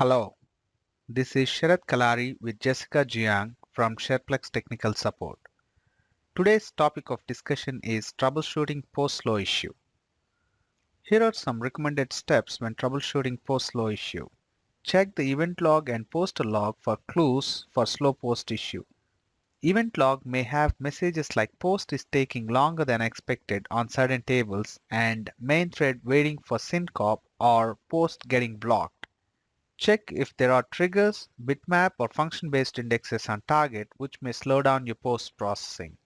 Hello, this is Sharat Kalari with Jessica Jiang from SharePlex Technical Support. Today's topic of discussion is troubleshooting post-slow issue. Here are some recommended steps when troubleshooting post-slow issue. Check the event log and poster log for clues for slow post issue. Event log may have messages like post is taking longer than expected on certain tables and main thread waiting for sync or post getting blocked. Check if there are triggers, bitmap or function-based indexes on target which may slow down your post processing.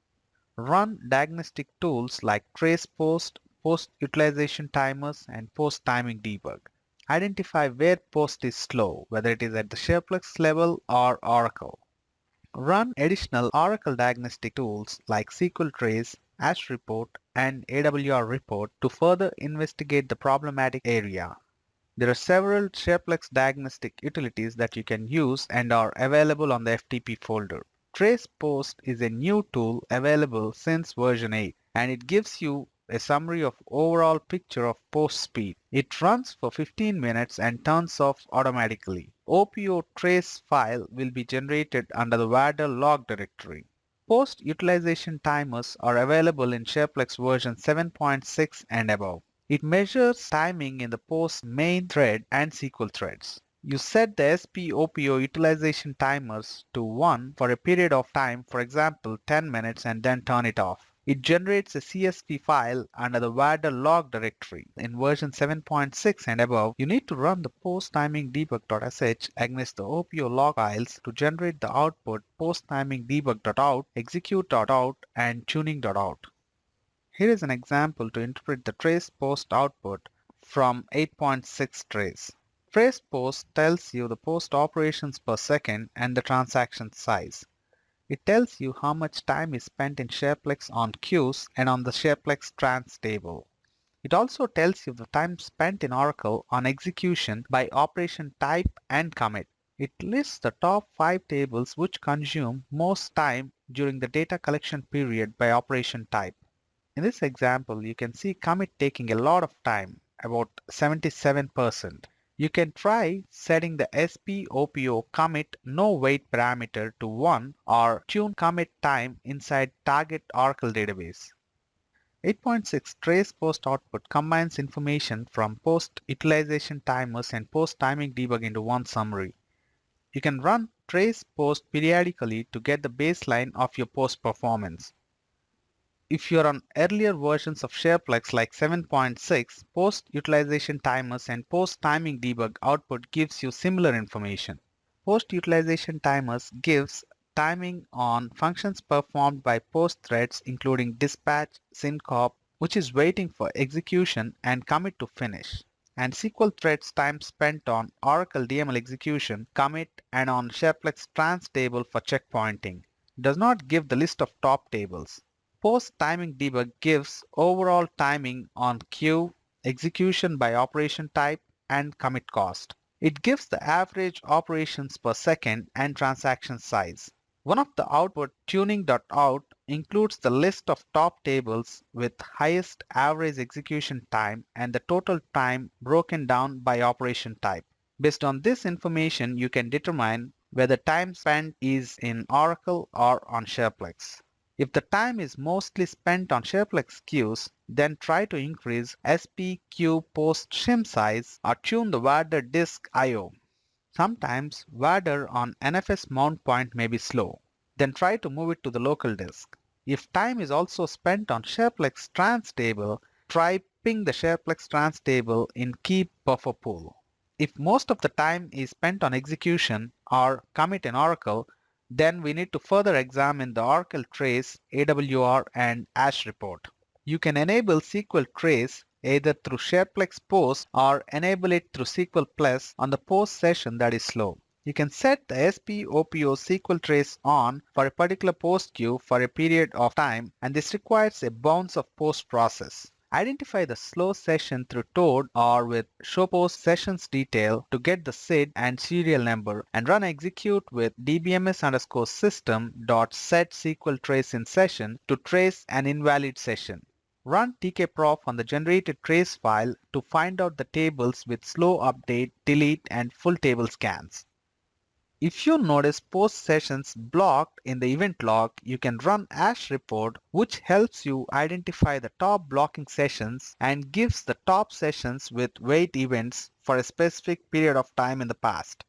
Run diagnostic tools like trace post, post utilization timers and post timing debug. Identify where post is slow, whether it is at the SharePlex level or Oracle. Run additional Oracle diagnostic tools like SQL Trace, Ash Report and AWR Report to further investigate the problematic area. There are several SharePlex diagnostic utilities that you can use and are available on the FTP folder. Trace Post is a new tool available since version 8 and it gives you a summary of overall picture of post speed. It runs for 15 minutes and turns off automatically. OPO trace file will be generated under the WADR log directory. Post utilization timers are available in SharePlex version 7.6 and above. It measures timing in the post main thread and SQL threads. You set the SPOPO utilization timers to 1 for a period of time, for example 10 minutes, and then turn it off. It generates a CSV file under the WADR log directory. In version 7.6 and above, you need to run the post timing debug.sh against the OPO log files to generate the output post timing debug.out, execute.out, and tuning.out. Here is an example to interpret the trace post output from 8.6 trace. Trace post tells you the post operations per second and the transaction size. It tells you how much time is spent in SharePlex on queues and on the SharePlex trans table. It also tells you the time spent in Oracle on execution by operation type and commit. It lists the top 5 tables which consume most time during the data collection period by operation type. In this example, you can see commit taking a lot of time, about 77%. You can try setting the SPOPO commit no wait parameter to 1 or tune commit time inside target Oracle database. 8.6 trace post output combines information from post utilization timers and post timing debug into one summary. You can run trace post periodically to get the baseline of your post performance. If you're on earlier versions of SharePlex like 7.6, post utilization timers and post timing debug output gives you similar information. Post utilization timers gives timing on functions performed by post threads including dispatch, syncop, which is waiting for execution, and commit to finish. And SQL threads time spent on Oracle DML execution, commit, and on SharePlex trans table for checkpointing. It does not give the list of top tables. Post timing debug gives overall timing on queue, execution by operation type, and commit cost. It gives the average operations per second and transaction size. One of the output tuning.out includes the list of top tables with highest average execution time and the total time broken down by operation type. Based on this information, you can determine whether time spent is in Oracle or on SharePlex. If the time is mostly spent on SharePlex queues, then try to increase SPQ post shim size or tune the WADR disk I/O. Sometimes WADR on NFS mount point may be slow. Then try to move it to the local disk. If time is also spent on SharePlex trans table, try ping the SharePlex trans table in key buffer pool. If most of the time is spent on execution or commit in Oracle, then we need to further examine the Oracle Trace, AWR, and Ash report. You can enable SQL Trace either through SharePlex Post or enable it through SQL Plus on the post session that is slow. You can set the SPOPO SQL Trace on for a particular post queue for a period of time, and this requires a bounce of post process. Identify the slow session through Toad or with showPost sessions detail to get the SID and serial number, and run execute with dbms_system.set SQL trace in session to trace an invalid session. run tkprof on the generated trace file to find out the tables with slow update, delete, and full table scans. If you notice post sessions blocked in the event log, you can run ash report, which helps you identify the top blocking sessions and gives the top sessions with wait events for a specific period of time in the past.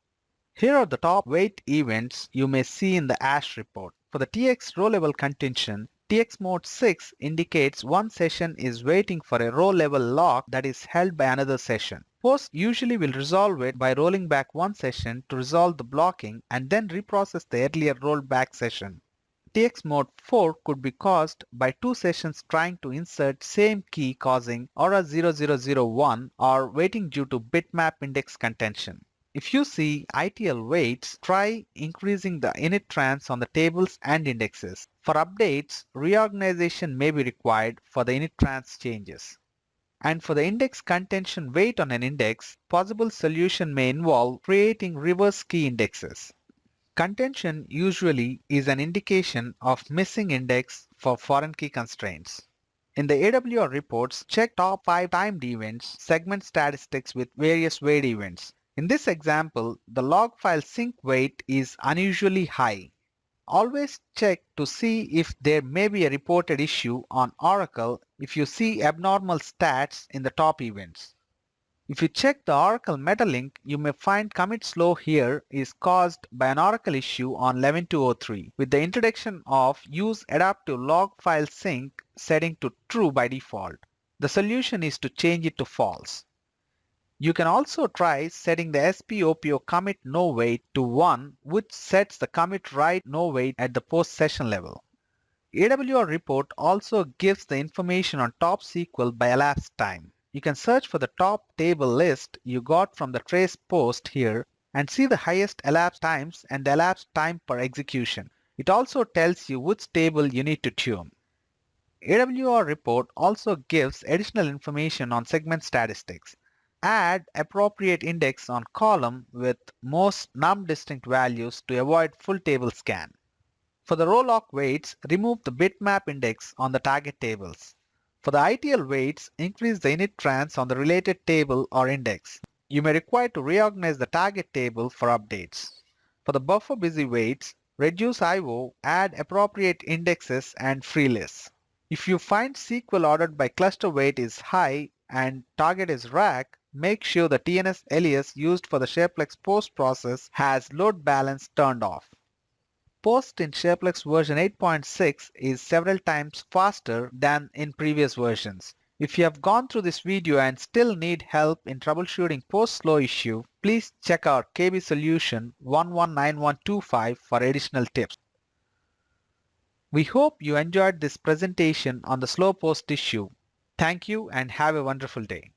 Here are the top wait events you may see in the ash report. For the TX row level contention, TX mode 6 indicates one session is waiting for a row level lock that is held by another session. Post usually will resolve it by rolling back one session to resolve the blocking and then reprocess the earlier rolled back session. TX mode 4 could be caused by two sessions trying to insert same key causing aura 0001 or waiting due to bitmap index contention. If you see ITL waits, try increasing the init trans on the tables and indexes. For updates, reorganization may be required for the init trans changes. And for the index contention wait on an index, possible solution may involve creating reverse key indexes. Contention usually is an indication of missing index for foreign key constraints. In the AWR reports, check top 5 timed events, segment statistics with various wait events. In this example, the log file sync wait is unusually high. Always check to see if there may be a reported issue on Oracle if you see abnormal stats in the top events. If you check the Oracle metalink, you may find commit slow here is caused by an Oracle issue on 11.203 with the introduction of use adaptive log file sync setting to true by default. The solution is to change it to false. You can also try setting the SPOPO commit no wait to 1, which sets the commit write no wait at the post session level. AWR report also gives the information on top SQL by elapsed time. You can search for the top table list you got from the trace post here and see the highest elapsed times and the elapsed time per execution. It also tells you which table you need to tune. AWR report also gives additional information on segment statistics. Add appropriate index on column with most num-distinct values to avoid full table scan. For the row lock weights, remove the bitmap index on the target tables. For the ITL weights, increase the init trans on the related table or index. You may require to reorganize the target table for updates. For the buffer busy weights, reduce IO, add appropriate indexes and free lists. If you find SQL ordered by cluster weight is high and target is rack, make sure the TNS alias used for the Shareplex post process has load balance turned off. Post in Shareplex version 8.6 is several times faster than in previous versions. If you have gone through this video and still need help in troubleshooting post slow issue, please check our KB solution 119125 for additional tips. We hope you enjoyed this presentation on the slow post issue. Thank you and have a wonderful day.